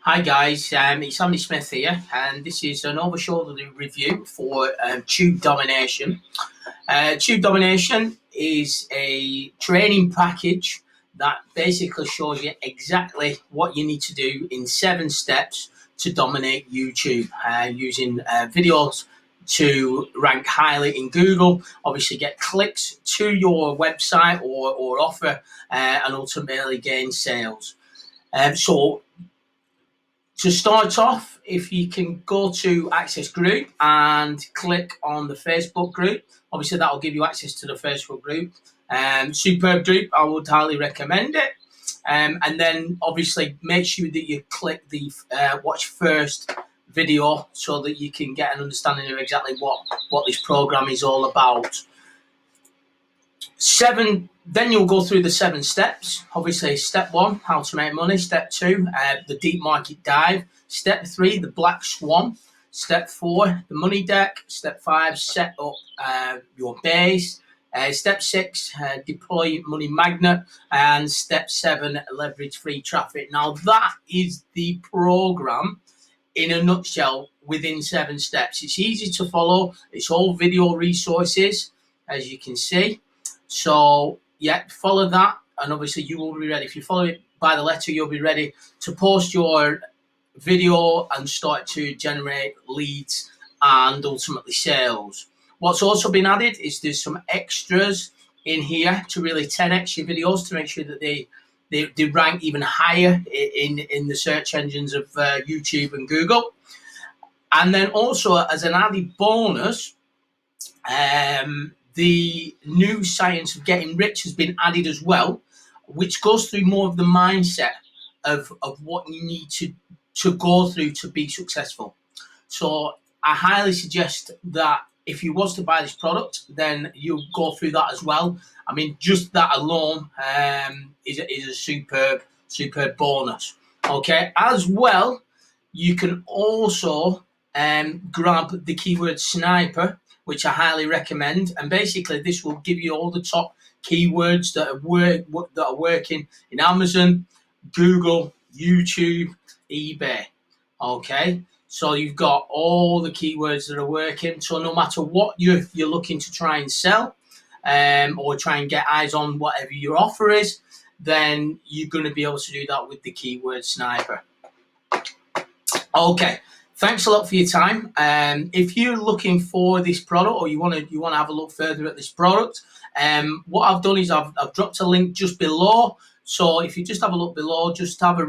Hi guys, it's Andy Smith here, and this is an over-shoulder review for Tube Domination. Tube Domination is a training package that basically shows you exactly what you need to do in 7 steps to dominate YouTube, using videos to rank highly in Google, obviously get clicks to your website or offer, and ultimately gain sales. So to start off, if you can go to Access Group and click on the Facebook group, obviously that will give you access to the Facebook group. Superb group, I would highly recommend it. And then obviously make sure that you click the watch first video so that you can get an understanding of exactly what this program is all about. Then you'll go through the 7 steps. Obviously, step 1, how to make money. Step 2, the deep market dive. Step 3, the black swan. Step 4, the money deck. Step 5, set up your base. Step 6, deploy money magnet. And step 7, leverage free traffic. Now, that is the program in a nutshell within 7 steps. It's easy to follow. It's all video resources, as you can see. So yeah, follow that, and obviously you will be ready. If you follow it by the letter, you'll be ready to post your video and start to generate leads and ultimately sales. What's also been added is there's some extras in here to really 10x your videos to make sure that they rank even higher in the search engines of YouTube and Google. And then also as an added bonus, the new science of getting rich has been added as well, which goes through more of the mindset of what you need to go through to be successful. So I highly suggest that if you was to buy this product, then you'll go through that as well. I mean, just that alone is a superb bonus. Okay, as well, you can also grab the keyword sniper, which I highly recommend. And basically, this will give you all the top keywords that are working in Amazon, Google, YouTube, eBay. Okay, so you've got all the keywords that are working. So no matter what you're looking to try and sell, or try and get eyes on whatever your offer is, then you're going to be able to do that with the keyword sniper. Okay. Thanks a lot for your time. If you're looking for this product, or you want to have a look further at this product, what I've done is I've dropped a link just below. So if you just have a look below, just have a